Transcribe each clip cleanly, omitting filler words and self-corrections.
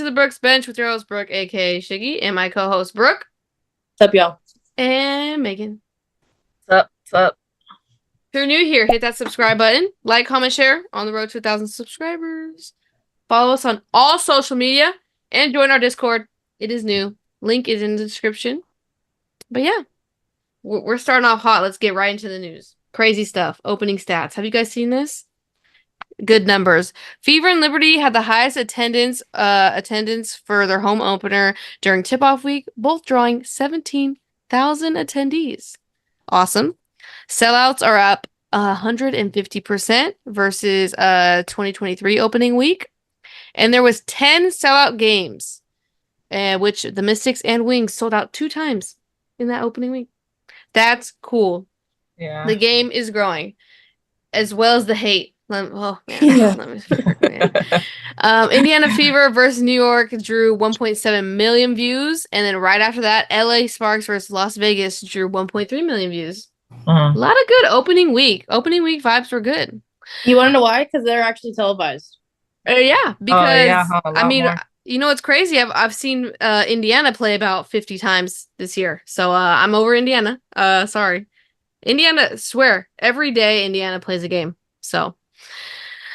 the Brooks Bench with your host, Brooke, aka Shiggy, and my co-host, Brooke. What's up, y'all? And Megan. What's up? What's up? If you're new here, hit that subscribe button. Like, comment, share on the road to 1,000 subscribers. Follow us on all social media and join our Discord. It is new. Link is in the description. But yeah, we're starting off hot. Let's get right into the news. Crazy stuff. Opening stats. Have you guys seen this? Good numbers. Fever and Liberty had the highest attendance for their home opener during tip-off week, both drawing 17,000 attendees. Awesome. Sellouts are up 150% versus 2023 opening week. And there was 10 sellout games, which the Mystics and Wings sold out 2 times in that opening week. That's cool. Yeah. The game is growing, as well as the hate. Indiana Fever versus New York drew 1.7 million views, and then right after that, LA Sparks versus Las Vegas drew 1.3 million views. A lot of good opening week. Opening week vibes were good. You want to know why? Because they're actually televised. Yeah, because I mean, you know, it's crazy. I've seen Indiana play about 50 times this year, so I'm over Indiana. Sorry, Indiana. Swear every day Indiana plays a game. So.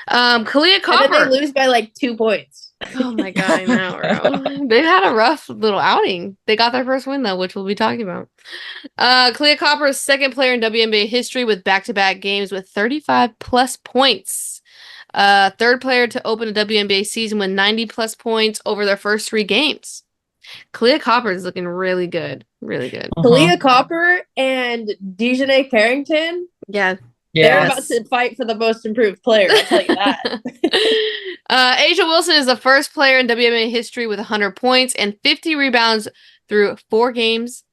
Kalia Copper. And then they lose by like 2 points. Oh my god, I know, bro. They've had a rough little outing. They got their first win though, which we'll be talking about. Kalia Copper is second player in WNBA history with back-to-back games with 35 plus points. Third player to open a WNBA season with 90 plus points over their first 3 games. Kalia Copper is looking really good. Really good. Kalia Copper and Dejanay Carrington. Yeah. They're about to fight for the most improved player, I'll tell you that. Asia Wilson is the first player in WNBA history with 100 points and 50 rebounds through 4 games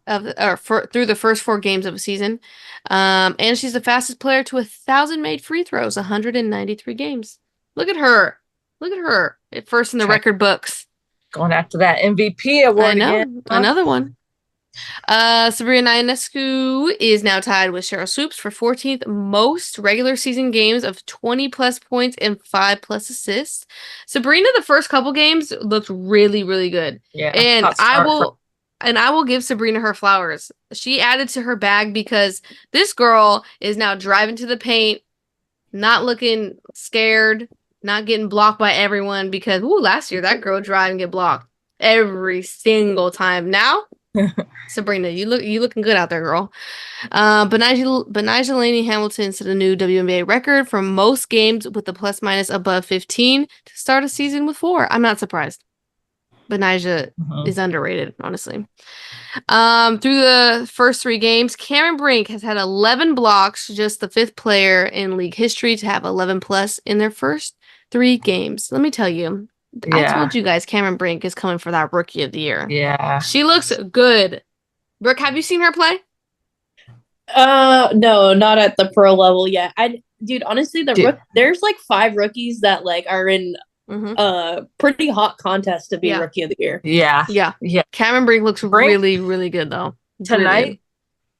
through the first 4 games of a season. And she's the fastest player to 1,000 made free throws, 193 games. Look at her. Look at her. At first in the record books. Going after that MVP award. I know. Again. Another one. Sabrina Ionescu is now tied with Cheryl Swoops for 14th most regular season games of 20 plus points and 5 plus assists. Sabrina, the first couple games looked really, really good. Yeah, and I will give Sabrina her flowers. She added to her bag because this girl is now driving to the paint, not looking scared, not getting blocked by everyone because last year that girl drive and get blocked every single time. Now Sabrina, you looking good out there, girl. Benijah Laney Hamilton set a new WNBA record for most games with the plus minus above 15 to start a season with 4. I'm not surprised. Benijah is underrated, honestly. Through the first 3 games, Cameron Brink has had 11 blocks, just the 5th player in league history to have 11 plus in their first 3 games. Let me tell you. I told you guys Cameron Brink is coming for that Rookie of the Year. Yeah. She looks good. Brooke, have you seen her play? No, not at the pro level yet. Dude, honestly, there's like 5 rookies that like are in pretty hot contest to be Rookie of the Year. Yeah. Cameron Brink looks really, really good though. Tonight,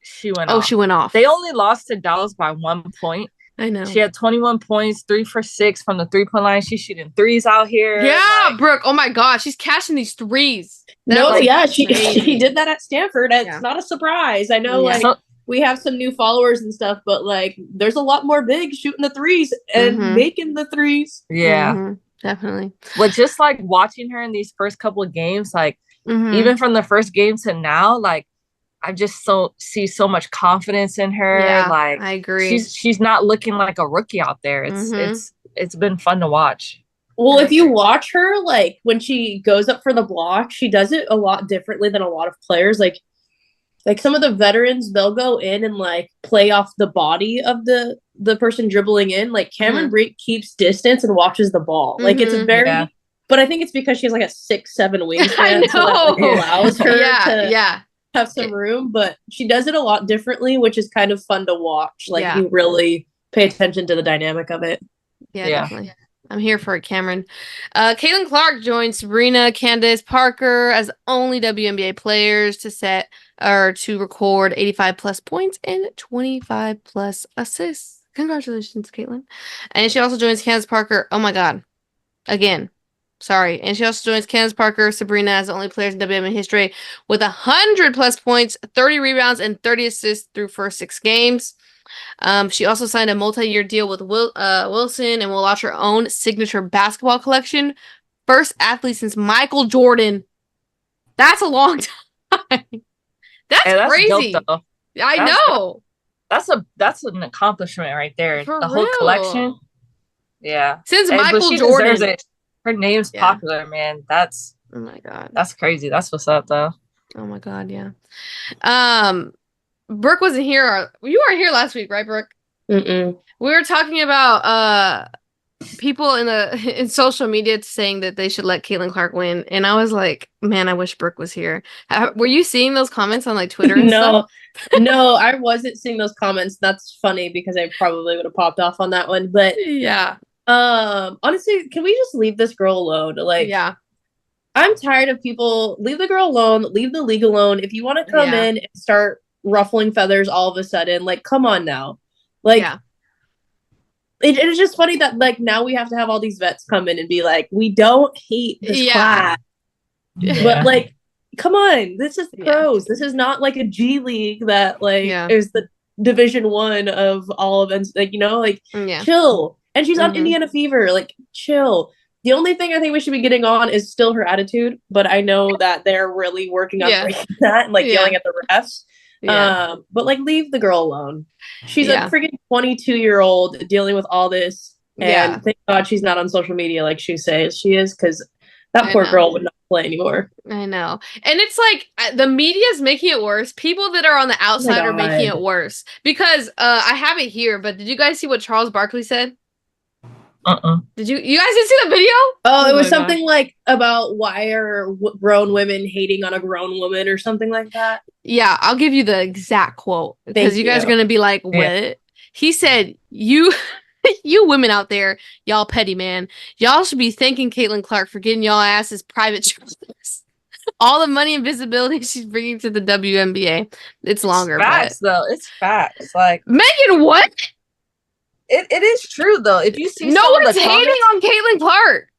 she went off. Oh, she went off. They only lost to Dallas by 1 point. I know. She had 21 points, 3 for 6 from the 3-point line. She's shooting 3s out here. Yeah, Brooke. Oh my God, she's catching these 3s. She did that at Stanford. It's not a surprise. I know, we have some new followers and stuff, but like, there's a lot more bigs shooting the 3s and making the 3s. Yeah, definitely. But just like watching her in these first couple of games, like even from the first game to now, like. I just see so much confidence in her. Yeah, like I agree. She's not looking like a rookie out there. It's been fun to watch. Well, if you watch her, like when she goes up for the block, she does it a lot differently than a lot of players. Like some of the veterans, they'll go in and like play off the body of the person dribbling in. Like Cameron Brink keeps distance and watches the ball. Like it's very. But I think it's because she has like a 6'7" wingspan. I know. So that, like, allows her to have some room, but she does it a lot differently, which is kind of fun to watch. Like you really pay attention to the dynamic of it. Yeah, definitely. I'm here for it, Cameron. Caitlin Clark joined Sabrina Candace Parker as only WNBA players to record 85 plus points and 25 plus assists. Congratulations, Caitlin. And she also joins Candace Parker. Oh my God. Again. Sorry. And she also joins Candace Parker, Sabrina as the only players in WNBA history with 100+ points, 30 rebounds, and 30 assists through first 6 games. She also signed a multi-year deal with Wilson and will launch her own signature basketball collection. First athlete since Michael Jordan. That's a long time. That's crazy. Dope, though. I know. That's an accomplishment right there. For the real. Whole collection. Yeah. Since Michael Jordan. Her name's popular, man. Oh my God. That's crazy. That's what's up, though. Oh my God, yeah. Brooke wasn't here. You weren't here last week, right, Brooke? Mm-mm. We were talking about people in social media saying that they should let Caitlin Clark win, and I was like, man, I wish Brooke was here. Were you seeing those comments on like Twitter and stuff? No, I wasn't seeing those comments. That's funny because I probably would have popped off on that one. But yeah, honestly, can we just leave this girl alone? Like, yeah, I'm tired of people. Leave the girl alone. Leave the league alone. If you want to come in and start ruffling feathers all of a sudden, like, come on now. Like, it's just funny that like now we have to have all these vets come in and be like, we don't hate this class, but like, come on, this is pros. This is not like a G League that like is the Division I of all events. Like, you know, like chill. And she's on Indiana Fever. Like, chill. The only thing I think we should be getting on is still her attitude, but I know that they're really working on breaking that and like yelling at the refs. But like, leave the girl alone. She's a freaking 22-year-old dealing with all this, and thank God she's not on social media like she says she is, because that poor girl would not play anymore. I know, and it's like the media is making it worse. People that are on the outside are making it worse because I have it here. But did you guys see what Charles Barkley said? Did you guys didn't see the video? Oh, it was something like about why are grown women hating on a grown woman or something like that. Yeah, I'll give you the exact quote because you guys are gonna be like, what? He said, you women out there, y'all petty, man. Y'all should be thanking Caitlin Clark for getting y'all asses private jobs. All the money and visibility she's bringing to the WNBA. It's longer, facts, though. It's facts. Like, Megan, what? It is true though. If you see no one's hating on Caitlin Clark.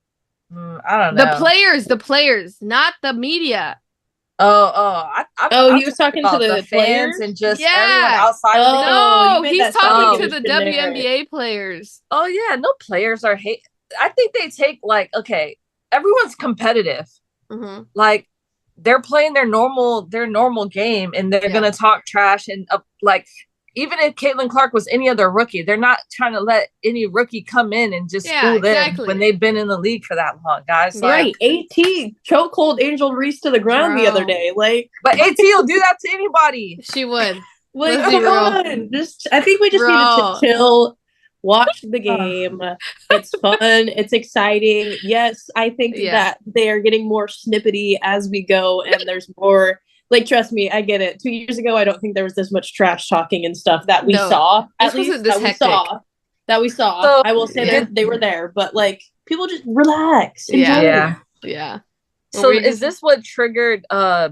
I don't know. The players, not the media. He was talking to the fans and just everyone outside. No, he's talking to the WNBA players. Oh yeah, no players are hate. I think they take like, okay, everyone's competitive. Like, they're playing their normal game, and they're gonna talk trash and like. Even if Caitlin Clark was any other rookie, they're not trying to let any rookie come in and just fool them when they've been in the league for that long, guys. Right. Like, AT chokehold Angel Reese to the ground the other day. Like, but AT will do that to anybody. She would. Like, come on. I think we just need to chill, watch the game. It's fun. It's exciting. Yes, I think that they are getting more snippety as we go, and there's more. Like, trust me, I get it. 2 years ago, I don't think there was this much trash talking and stuff that we saw. At least that we saw. So, I will say that they were there, but like, people just relax. Yeah. So is this what triggered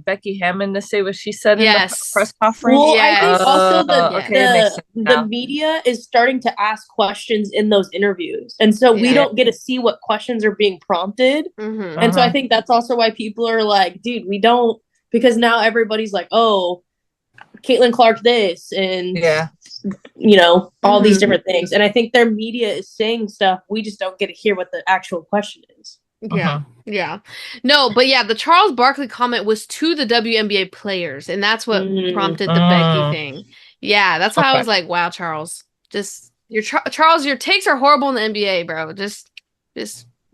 Becky Hammond to say what she said in the press conference? Well, I think also the media is starting to ask questions in those interviews. And so we don't get to see what questions are being prompted. And so I think that's also why people are like, dude, we don't. Because now everybody's like, oh, Caitlin Clark this, and, you know, all these different things. And I think their media is saying stuff. We just don't get to hear what the actual question is. Yeah. No, but the Charles Barkley comment was to the WNBA players. And that's what prompted the Becky thing. Yeah, that's why I was like, wow, Charles. Charles, your takes are horrible in the NBA, bro. Just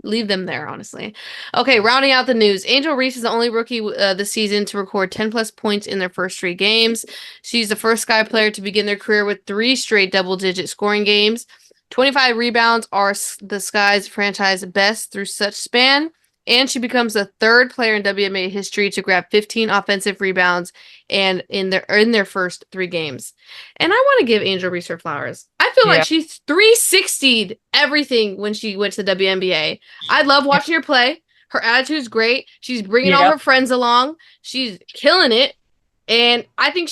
leave them there, honestly. Okay, rounding out the news. Angel Reese is the only rookie this season to record 10+ points in their first 3 games. She's the first Sky player to begin their career with 3 straight double-digit scoring games. 25 rebounds are the Sky's franchise best through such span. And she becomes the 3rd player in WNBA history to grab 15 offensive rebounds and in their first 3 games. And I want to give Angel Reese her flowers. I feel like she's 360'd everything when she went to the WNBA. I love watching her play. Her attitude's great. She's bringing all her friends along. She's killing it. And I think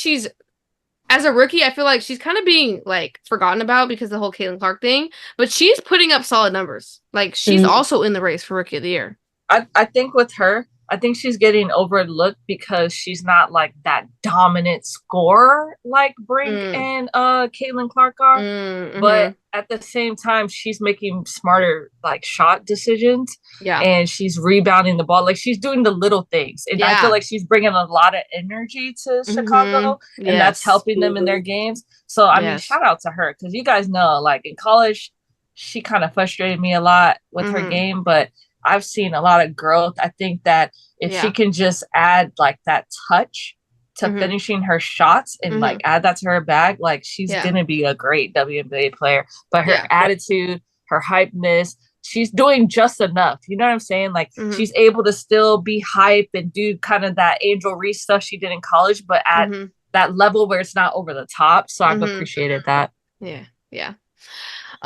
as a rookie, I feel like she's kind of being like forgotten about because of the whole Caitlin Clark thing. But she's putting up solid numbers. Like, she's also in the race for Rookie of the Year. I think with her, I think she's getting overlooked because she's not like that dominant scorer like Brink and Caitlin Clark are. Mm-hmm. But at the same time, she's making smarter like shot decisions. Yeah. And she's rebounding the ball. Like she's doing the little things. And I feel like she's bringing a lot of energy to Chicago. And that's helping them in their games. So, I mean, shout out to her. Because you guys know, like in college, she kind of frustrated me a lot with her game. But I've seen a lot of growth. I think that if she can just add like that touch to finishing her shots and like add that to her bag, like she's gonna be a great WNBA player. But her attitude, her hypeness, she's doing just enough. You know what I'm saying? Like she's able to still be hype and do kind of that Angel Reese stuff she did in college, but at that level where it's not over the top. So I've appreciated that. Yeah.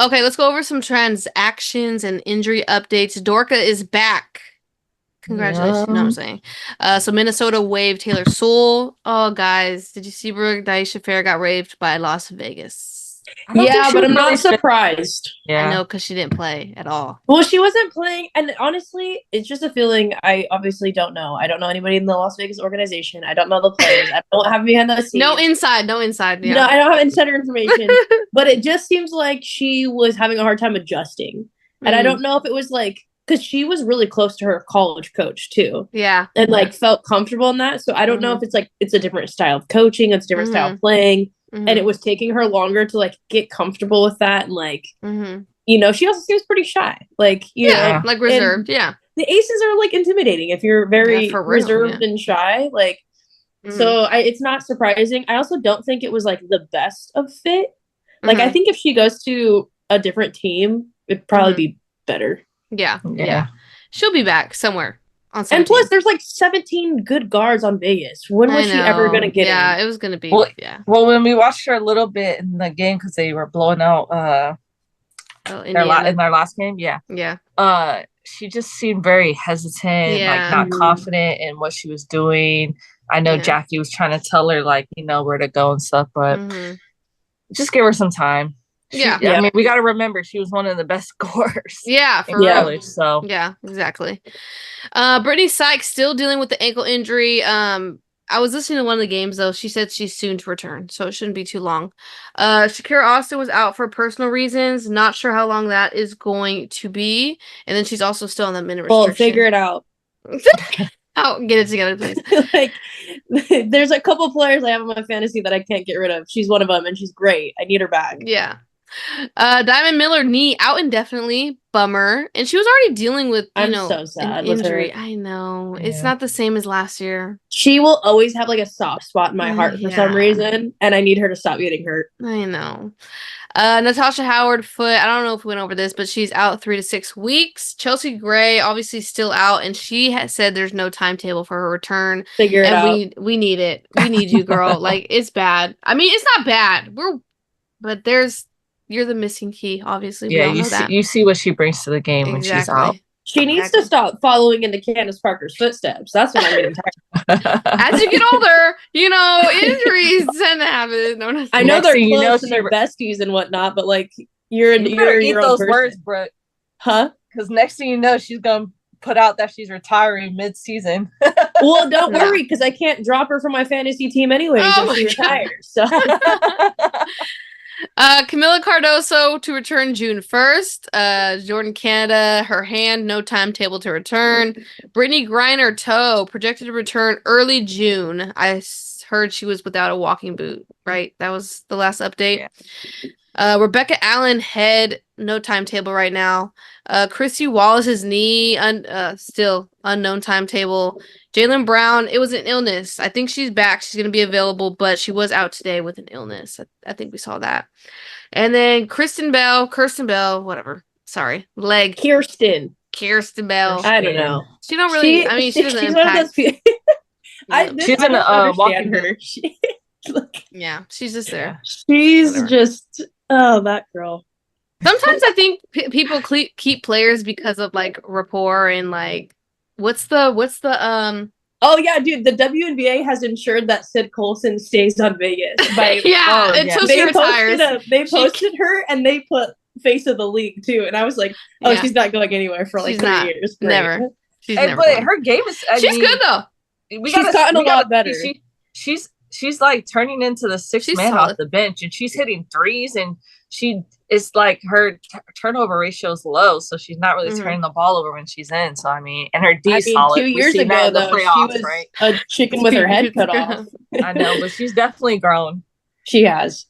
Okay, let's go over some transactions and injury updates. Dorka is back. Congratulations. You know what I'm saying? So Minnesota waived Taylor Sewell. Oh, guys, did you see Brooke Daisha Fair got waived by Las Vegas? Yeah, but I'm not surprised. I know, because she didn't play at all. Well, she wasn't playing, and honestly, it's just a feeling. I obviously don't know. I don't know anybody in the Las Vegas organization. I don't know the players. I don't have behind the scenes. No inside. Yeah. No, I don't have insider information. But it just seems like she was having a hard time adjusting, and I don't know if it was like because she was really close to her college coach too. Yeah, and like felt comfortable in that. So I don't know if it's like it's a different style of coaching, it's a different style of playing. And it was taking her longer to like get comfortable with that. And like, you know, she also seems pretty shy. Like, you know, like reserved. Yeah. The aces are like intimidating if you're very reserved and shy. Like, so it's not surprising. I also don't think it was like the best of fit. Like, I think if she goes to a different team, it'd probably be better. Yeah. She'll be back somewhere. And plus, there's like 17 good guards on Vegas. When was she ever going to get in? Yeah, it was going to be. Well, when we watched her a little bit in the game, because they were blowing out in their last game, she just seemed very hesitant, like not confident in what she was doing. I know Jackie was trying to tell her, like, you know, where to go and stuff, but just give her some time. I mean, we got to remember she was one of the best scorers. Yeah, for real. So yeah, exactly. Brittany Sykes still dealing with the ankle injury. I was listening to one of the games though. She said she's soon to return, so it shouldn't be too long. Shakira Austin was out for personal reasons. Not sure how long that is going to be. And then she's also still on the minute restriction. Well, figure it out. Get it together, please. Like, there's a couple players I have on my fantasy that I can't get rid of. She's one of them, and she's great. I need her back. Yeah. Diamond Miller knee out indefinitely. Bummer. And she was already dealing with, so sad an injury. I know. Yeah. It's not the same as last year. She will always have like a soft spot in my heart for some reason, and I need her to stop getting hurt. I know. Natasha Howard foot. I don't know if we went over this, but she's out 3 to 6 weeks. Chelsea Gray obviously still out, and she has said there's no timetable for her return. Figure it out. We need it. We need you, girl. Like, it's bad. I mean, it's not bad. But you're the missing key, obviously. Yeah, you see what she brings to the game when she's out. She needs to stop following into Candace Parker's footsteps. That's what I'm getting tired. As you get older, injuries tend to happen. No, I know they're close and they're besties and whatnot, but like you're eat those words, Brooke. Huh? Because next thing you know, she's gonna put out that she's retiring mid-season. Well, don't worry, because I can't drop her from my fantasy team anyway until she retires. So. Camila Cardoso to return June 1st. Jordan Canada, her hand, no timetable to return. Brittany Griner, toe, projected to return early June. I heard she was without a walking boot, right? That was the last update. Yeah. Rebecca Allen, head, no timetable right now. Chrissy Wallace's knee, still unknown timetable. Jaylen Brown, it was an illness. I think she's back. She's going to be available, but she was out today with an illness. I think we saw that. And then Kirsten Bell, whatever. Sorry. Leg. Kirsten Bell. I don't know. She don't really, she doesn't impact. She's in a walking her. Yeah, she's just there. She's just, that girl. Sometimes I think people keep players because of like rapport and like, what's the Oh yeah, dude, the WNBA has ensured that Sid Colson stays on Vegas. Until she retires. They posted her and they put face of the league too, and I was like, she's not going anywhere for like 3 years. Never. her game is. She's good though. She's gotten a lot better. She's like turning into the sixth man off the bench, and she's hitting threes, and it's like her turnover ratio is low, so she's not really turning the ball over when she's in. So I mean, and her D is solid. 2 years ago, though, playoffs, she was right? A chicken with her head cut off. I know, but she's definitely grown. She has.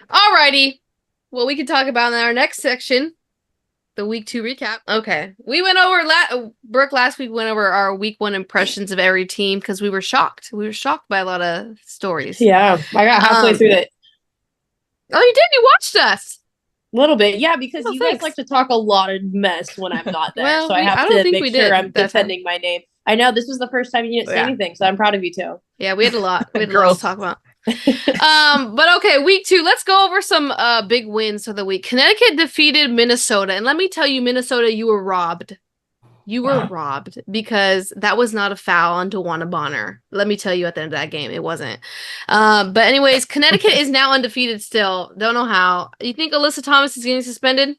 Alrighty, well, we can talk about in our next section. The week 2 recap. Okay. We went over Brooke last week went over our week 1 impressions of every team because we were shocked. We were shocked by a lot of stories. Yeah. I got halfway through it. Oh, you did? You watched us. A little bit. Yeah, because you guys like to talk a lot of mess when I'm not there. Well, so I have to make sure I'm defending my name. I know this was the first time you didn't say anything, so I'm proud of you too. Yeah, we had a lot. We had a lot to talk about. But okay, week 2. Let's go over some big wins for the week. Connecticut defeated Minnesota, and let me tell you, Minnesota, you were robbed. You were robbed because that was not a foul on DeWanna Bonner. Let me tell you, at the end of that game, it wasn't. But anyways, Connecticut is now undefeated still. Don't know how. You think Alyssa Thomas is getting suspended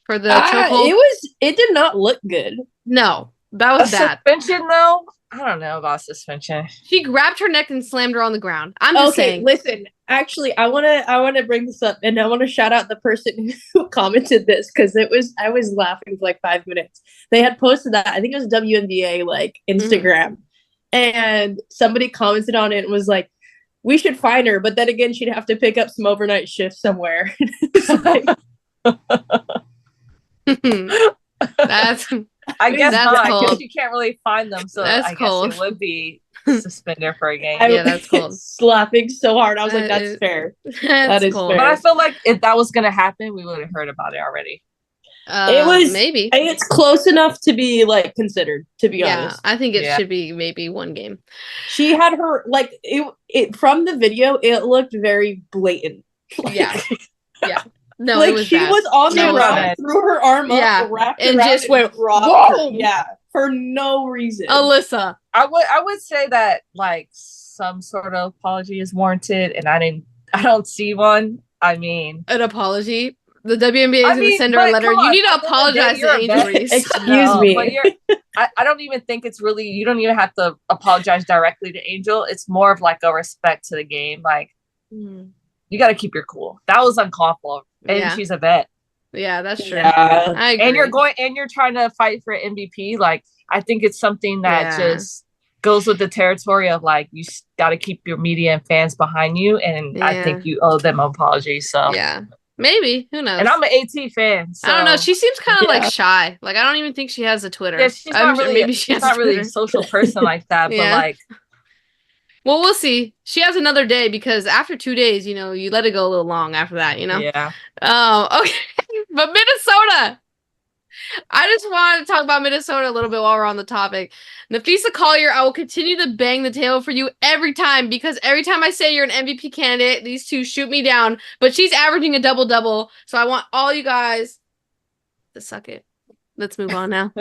for the chokehold? It did not look good. No, that was bad. Suspension though. I don't know about suspension. She grabbed her neck and slammed her on the ground. I'm just saying. Listen, actually, I wanna bring this up, and I want to shout out the person who commented this because I was laughing for like 5 minutes. They had posted that, I think it was WNBA Instagram, and somebody commented on it and was like, "We should find her," but then again, she'd have to pick up some overnight shifts somewhere. That's. I guess not. Because you can't really find them, so I guess it would be suspended for a game. Yeah, that's cold. Laughing so hard, I was like, "That's fair. That is cold." fair." But I feel like if that was going to happen, we would have heard about it already. It was maybe. It's close enough to be considered. To be honest, I think it should be maybe one game. She had her it from the video. It looked very blatant. Yeah. No, it was she bad. was on the ground, threw her arm up, wrapped and just went whoa. Yeah, for no reason. Alyssa, I would say that some sort of apology is warranted, and I don't see one. I mean, an apology. The WNBA is going to send her a letter. You need to apologize to Angel Reese. Excuse me. But I don't even think it's really. You don't even have to apologize directly to Angel. It's more of a respect to the game. You got to keep your cool. That was uncalled for. And she's a vet. Yeah, that's true. Yeah. I agree. And you're trying to fight for MVP. I think it's something that just goes with the territory of you got to keep your media and fans behind you. And I think you owe them an apology. So yeah, maybe, who knows? And I'm an AT fan. So. I don't know. She seems kind of shy. I don't even think she has a Twitter. Yeah, she's not really a social person like that. But well, we'll see. She has another day because after 2 days, you let it go a little long after that, Yeah. Okay. But Minnesota. I just wanted to talk about Minnesota a little bit while we're on the topic. Nafisa Collier, I will continue to bang the table for you every time because every time I say you're an MVP candidate, these two shoot me down. But she's averaging a double-double, so I want all you guys to suck it. Let's move on now.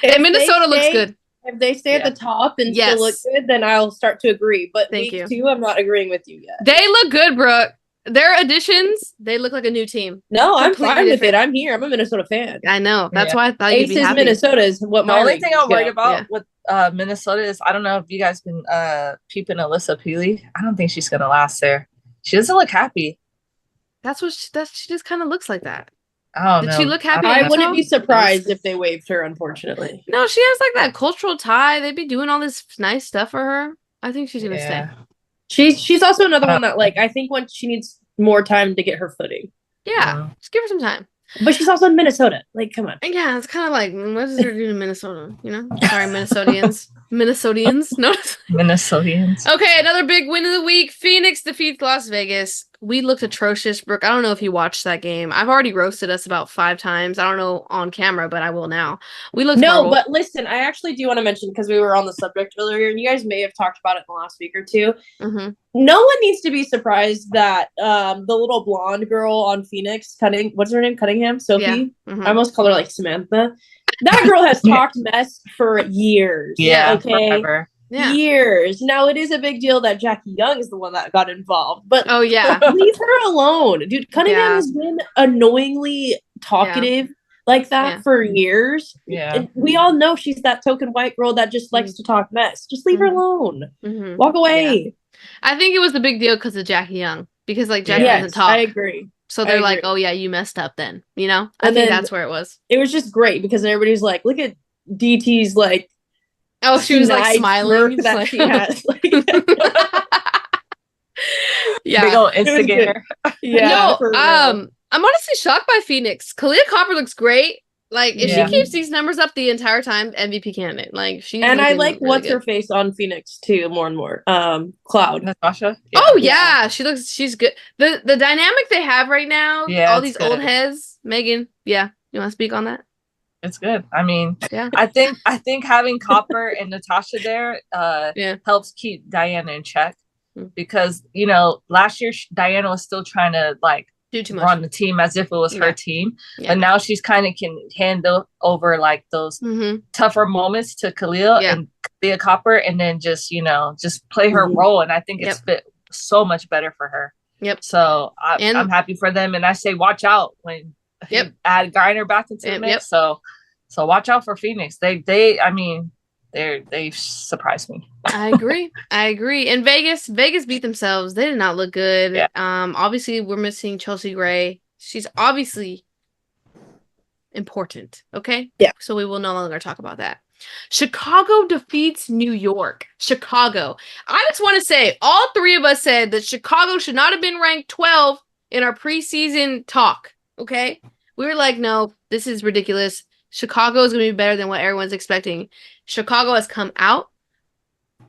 And Minnesota looks good. If they stay at the top and still look good, then I'll start to agree. But week 2, I'm not agreeing with you yet. They look good, Brooke. Their additions, they look like a new team. No, I'm fine with it. I'm here. I'm a Minnesota fan. I know. That's why I thought you'd be happy. Minnesota is what the only thing I'm worried about with Minnesota is I don't know if you guys been peeping Alyssa Peely. I don't think she's gonna last there. She doesn't look happy. She just kind of looks like that. I don't know. Did she look happy? I wouldn't be surprised if they waived her, unfortunately. No, she has that cultural tie. They'd be doing all this nice stuff for her. I think she's gonna stay. She's also another one that I think when she needs more time to get her footing. Yeah, just give her some time. But she's also in Minnesota. Come on. Yeah, it's kind of what does her do in Minnesota? Sorry, Minnesotians. Minnesotians? No. Minnesotians. Okay, another big win of the week. Phoenix defeats Las Vegas. We looked atrocious, Brooke. I don't know if you watched that game. I've already roasted us about 5 times. I don't know on camera, but I will now. We looked horrible. But listen, I actually do want to mention, because we were on the subject earlier, and you guys may have talked about it in the last week or two. Mm-hmm. No one needs to be surprised that the little blonde girl on Phoenix, what's her name? Cunningham? Sophie? Yeah. Mm-hmm. I almost call her Samantha. That girl has talked mess for years. Yeah, okay. Forever. Yeah. Years. Now it is a big deal that Jackie Young is the one that got involved, but leave her alone, dude. Cunningham has been annoyingly talkative like that for years. Yeah. And we all know she's that token white girl that just likes to talk mess. Just leave her alone. Walk away. Yeah. I think it was the big deal because of Jackie Young. Because like Jackie doesn't talk. I agree. So they're like, oh yeah, you messed up then. You know? I think that's where it was. It was just great because everybody's like, look at DT's like she was like smiling that like... she has. Yeah. Big old instigator. Yeah. No, I'm honestly shocked by Phoenix. Kalia Copper looks great. Like, if she keeps these numbers up the entire time, MVP candidate. Like, she's and I like really what's good. Her face on Phoenix too, more and more. Cloud Natasha. Yeah. Oh yeah, she's good. The dynamic they have right now. Yeah, all these good. Old heads. Megan, yeah, you want to speak on that? It's good. I mean, I think having Copper and Natasha there helps keep Diana in check because last year Diana was still trying to like. Do too much. Run the team as if it was her team, but now she's kind of can handle over like those tougher moments to Kalia and Kalia Copper, and then just play her role. And I think it's fit so much better for her. Yep. So I'm happy for them, and I say watch out when you add Griner back into the mix. So watch out for Phoenix. They surprised me. I agree. And Vegas beat themselves. They did not look good. Yeah. Obviously we're missing Chelsea Gray. She's obviously important. Okay. Yeah. So we will no longer talk about that. Chicago defeats New York. Chicago. I just want to say all three of us said that Chicago should not have been ranked 12 in our preseason talk. Okay. We were like, no, this is ridiculous. Chicago is going to be better than what everyone's expecting. Chicago has come out.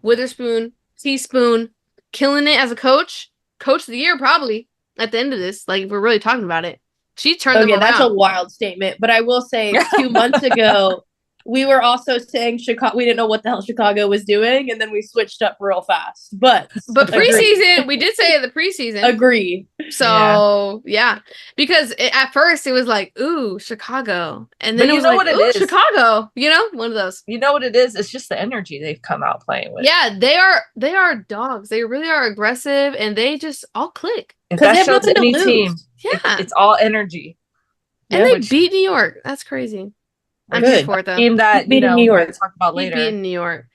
Witherspoon, Teaspoon, killing it as a coach. Coach of the year, probably, at the end of this. Like, if we're really talking about it. She turned them around. That's a wild statement. But I will say 2 months ago, we were also saying Chicago. We didn't know what the hell Chicago was doing, and then we switched up real fast. But preseason, we did say it the preseason. Agree. So yeah, because at first it was like, ooh, Chicago, and then it was like, ooh, Chicago. One of those. You know what it is? It's just the energy they've come out playing with. Yeah, they are dogs. They really are aggressive, and they just all click. If that shows any team, it's all energy. And they beat New York. That's crazy. I'm here for it though. Team that New York. Talk about later. Beat New York,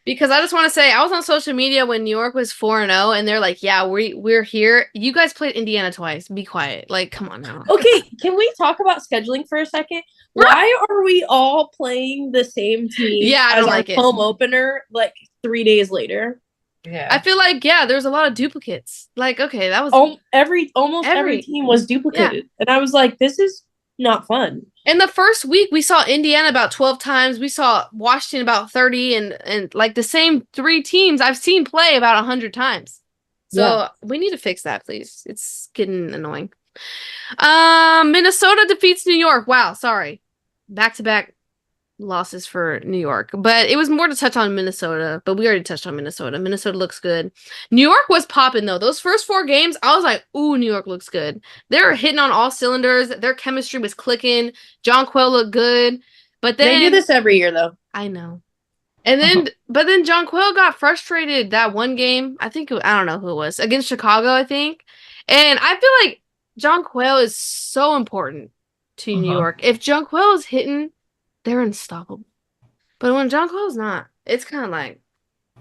because I just want to say I was on social media when New York was 4-0, and they're like, "Yeah, we're here. You guys played Indiana twice. Be quiet. Like, come on now." Okay, can we talk about scheduling for a second? Why are we all playing the same team? Yeah, I don't like it. Home opener like 3 days later. Yeah, I feel like there's a lot of duplicates. Like, okay, that was almost every team was duplicated, and I was like, this is not fun. In the first week, we saw Indiana about 12 times. We saw Washington about 30, and like the same 3 teams I've seen play about 100 times. So we need to fix that, please. It's getting annoying. Minnesota defeats New York. Wow, sorry. Back-to-back losses for New York. But it was more to touch on Minnesota, but we already touched on Minnesota. Minnesota looks good. New York was popping, though. Those first 4 games, I was like, ooh, New York looks good. They were hitting on all cylinders. Their chemistry was clicking. Jonquel looked good. But then... They do this every year, though. I know. And then, but then Jonquel got frustrated that one game. I don't know who it was. Against Chicago, I think. And I feel like Jonquel is so important to New York. If Jonquel is hitting... they're unstoppable. But when Jonquel's not, it's kind of like,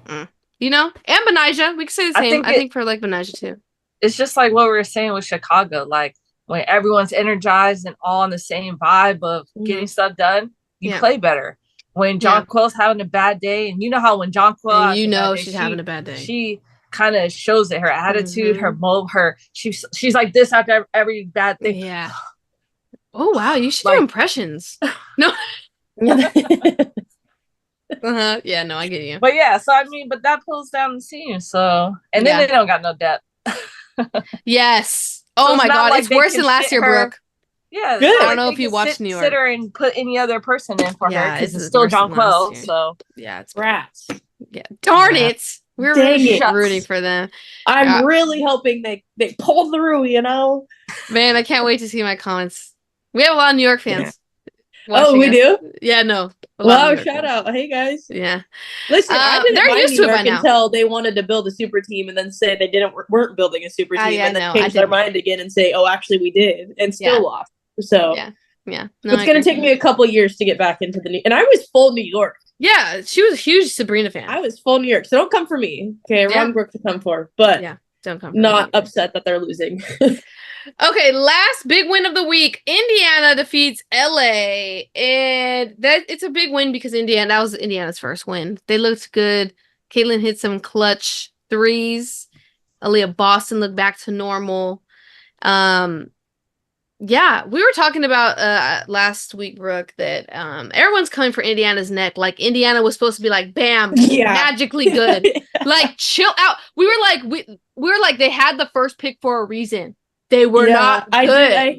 And Benijah. We could say the same. I think for like Benijah too. It's just like what we were saying with Chicago. Like when everyone's energized and all on the same vibe of getting stuff done, you play better. When Jonquel's having a bad day, and you know how when Jonquel, she's having a bad day. She kind of shows it. Her attitude, her mold, she's like this after every bad thing. Yeah. Oh wow, you should do impressions. No. Yeah, no, I get you. But yeah, so I mean, but that pulls down the team. So, and then they don't got no depth. Yes. Oh my god, it's worse than last year, Brooke. Yeah, good. I don't know if you watched New York. Sit her and put any other person in for her because it's still Jonquel. So yeah, it's rats. Yeah, darn it. We're really rooting for them. I'm really hoping they pull through. Man, I can't wait to see my comments. We have a lot of New York fans. Oh, we do? Yeah, no. Wow, shout out. Hey, guys. Yeah. Listen, I didn't mind New York until they wanted to build a super team and then say they weren't building a super team and then change their mind again and say, oh, actually we did and still lost. So Yeah. No, it's going to take me a couple years to get back into and I was full New York. Yeah, she was a huge Sabrina fan. I was full New York, so don't come for me. Okay, wrong group to come for, but don't come for not me. Upset that they're losing. Okay, last big win of the week. Indiana defeats LA. And it's a big win because that was Indiana's first win. They looked good. Caitlin hit some clutch threes. Aaliyah Boston looked back to normal. Yeah, we were talking about last week, Brooke, that everyone's coming for Indiana's neck. Like Indiana was supposed to be like, bam, magically good. Like chill out. We were like they had the first pick for a reason. They were not good. I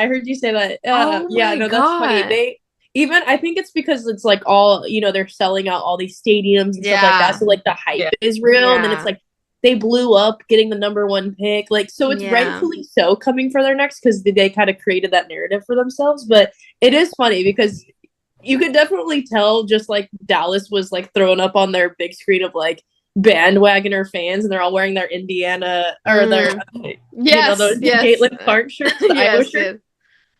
heard you say that. Oh that's funny. I think it's because it's like all, they're selling out all these stadiums and stuff like that. So like the hype is real. And then it's like they blew up getting the number 1 pick. Like, so it's rightfully so coming for their necks because they kind of created that narrative for themselves. But it is funny because you could definitely tell just like Dallas was like throwing up on their big screen of like bandwagoner fans, and they're all wearing their Indiana or their those Caitlin Clark shirts, the Iowa shirts.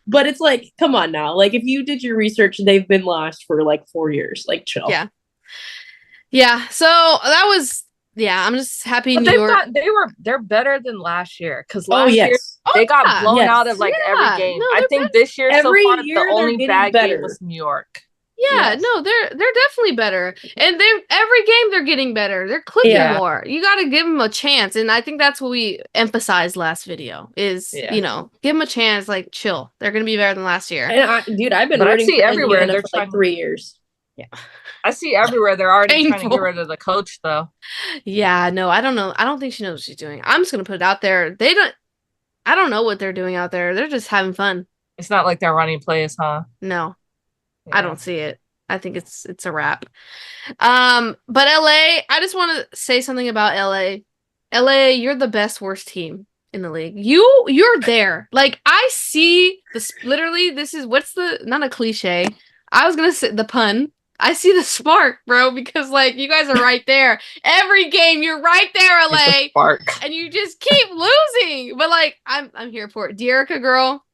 But it's like, come on now, like if you did your research, they've been lost for like 4 years. Like, chill. Yeah. So that was I'm just happy New York. They're better than last year because last year they got blown out of like every game. No, I think this year so far the only bad game was New York. Yeah, no, they're definitely better, and every game they're getting better. They're clicking more. You got to give them a chance, and I think that's what we emphasized last video. Is give them a chance. Like, chill. They're gonna be better than last year. And I've been. I see everywhere they're for like 3 years. Yeah, I see everywhere they're already trying to get rid of the coach, though. Yeah, no, I don't know. I don't think she knows what she's doing. I'm just gonna put it out there. I don't know what they're doing out there. They're just having fun. It's not like they're running plays, huh? No. I don't see it. I think it's a wrap. But LA, I just want to say something about LA. LA, you're the best worst team in the league. You're there. Like I see this literally this is not a cliche. I was going to say the pun. I see the spark, bro, because like you guys are right there. Every game you're right there, LA. Spark. And you just keep losing. But like I'm here for it. Dearica girl,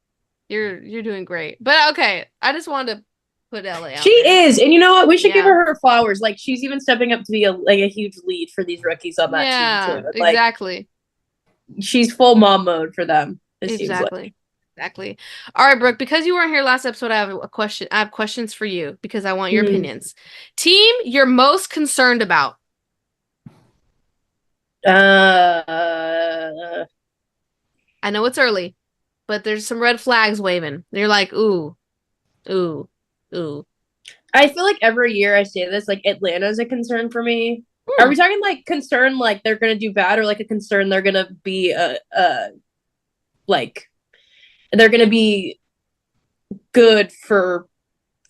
you're doing great. But okay, I just wanted to put LA out She there. is, and you know what? We should give her flowers. Like she's even stepping up to be a huge lead for these rookies on that team too. Like, exactly. She's full mom mode for them. Exactly. All right, Brooke. Because you weren't here last episode, I have a question. I have questions for you because I want your opinions. Team you're most concerned about. I know it's early, but there's some red flags waving. You're like, ooh. I feel like every year I say this, like Atlanta's a concern for me. Are we talking like concern like they're gonna do bad, or like a concern they're gonna be like they're gonna be good for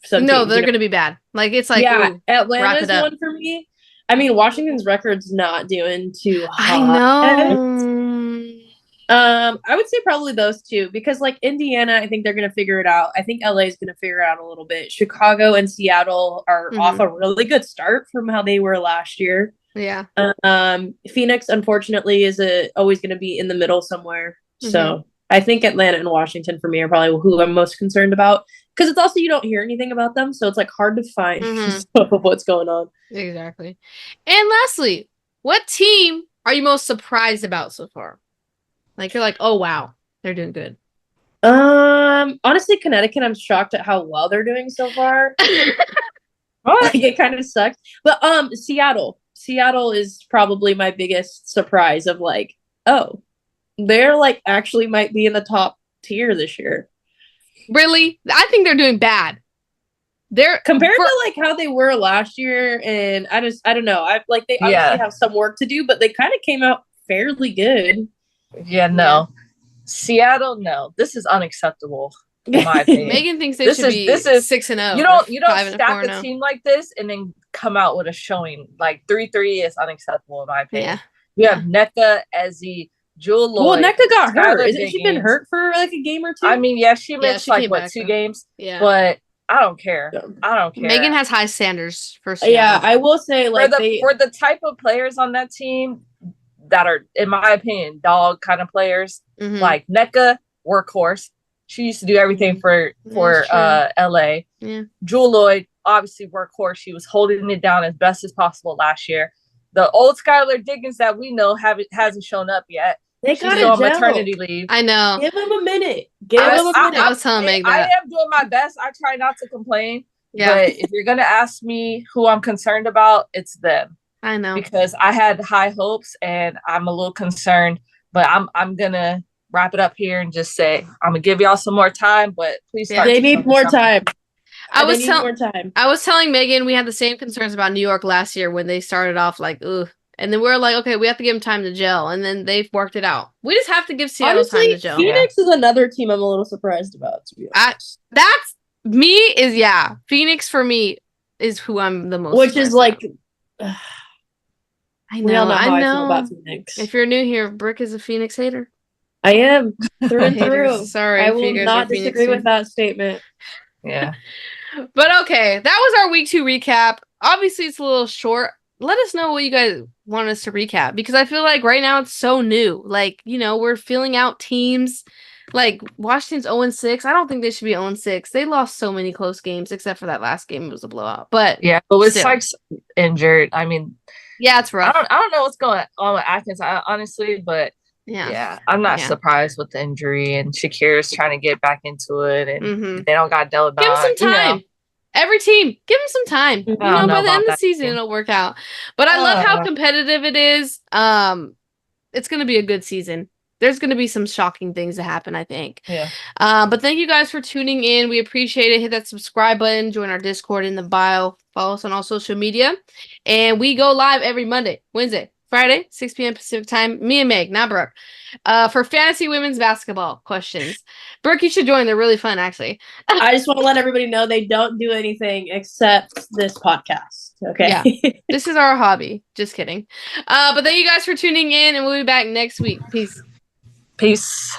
some No, teams, they're gonna be bad. Like it's like Atlanta's one for me. I mean, Washington's record's not doing too hot. I know. I would say probably those two because like Indiana, I think they're going to figure it out. I think LA is going to figure it out a little bit. Chicago and Seattle are off a really good start from how they were last year. Yeah. Phoenix, unfortunately, is always going to be in the middle somewhere. So I think Atlanta and Washington for me are probably who I'm most concerned about because it's also you don't hear anything about them, so it's like hard to find stuff of what's going on. Exactly. And lastly, what team are you most surprised about so far? Like you're like, oh wow, they're doing good. Honestly, Connecticut, I'm shocked at how well they're doing so far. Like it kind of sucks. But Seattle is probably my biggest surprise of like, oh, they're like actually might be in the top tier this year. Really? I think they're doing bad. They're compared to like how they were last year, and I don't know. I like they obviously have some work to do, but they kind of came out fairly good. Yeah, no. Seattle, no. This is unacceptable, in my opinion. Megan thinks this should be 6-0. You don't stack a team like this and then come out with a showing. Like 3-3 is unacceptable, in my opinion. You have NECA, Ezzy, Jewel Lloyd. Well, NECA got hurt. Isn't she been hurt for like a game or two? I mean, she missed like, 2 games? Yeah. But I don't care. I don't care. Megan has high standards for Seattle. Yeah, I will say, like, for the type of players on that team that are, in my opinion, dog kind of players, like NECA, workhorse. She used to do everything for LA. Yeah. Jewel Lloyd, obviously workhorse. She was holding it down as best as possible last year. The old Skylar Diggins that we know hasn't shown up yet. They She's still on maternity leave. I know. Give him a minute. I was telling Meg that. I am doing my best. I try not to complain. Yeah. But if you're gonna ask me who I'm concerned about, it's them. I know. Because I had high hopes and I'm a little concerned. But I'm gonna wrap it up here and just say I'm gonna give y'all some more time, but please start. They need more time. I was telling Megan we had the same concerns about New York last year when they started off like, ugh. And then we're like, okay, we have to give them time to gel. And then they've worked it out. We just have to give Seattle time to gel. Phoenix is another team I'm a little surprised about, to be honest. Phoenix for me is who I'm the most Which is like... I know how I feel about Phoenix. If you're new here, Brick is a Phoenix hater. I am. Through and through. Sorry. I will not disagree with that statement. Yeah. But okay, that was our week 2 recap. Obviously, it's a little short. Let us know what you guys want us to recap, because I feel like right now it's so new. Like, we're filling out teams. Like, Washington's 0-6. I don't think they should be 0-6. They lost so many close games, except for that last game. It was a blowout. But with Sykes injured, I mean, it's rough. I don't know what's going on with Atkins, honestly, but I'm not surprised with the injury, and Shakira's trying to get back into it, and they don't got Deladon. Give him some time. Every team, give him some time. By the end of the season, it'll work out. But I love how competitive it is. It's going to be a good season. There's going to be some shocking things to happen, I think. Yeah. But thank you guys for tuning in. We appreciate it. Hit that subscribe button. Join our Discord in the bio. Follow us on all social media. And we go live every Monday, Wednesday, Friday, 6 p.m. Pacific time. Me and Meg, not Brooke. For fantasy women's basketball questions. Brooke, you should join. They're really fun, actually. I just want to let everybody know they don't do anything except this podcast. Okay. Yeah. This is our hobby. Just kidding. But thank you guys for tuning in, and we'll be back next week. Peace. Peace.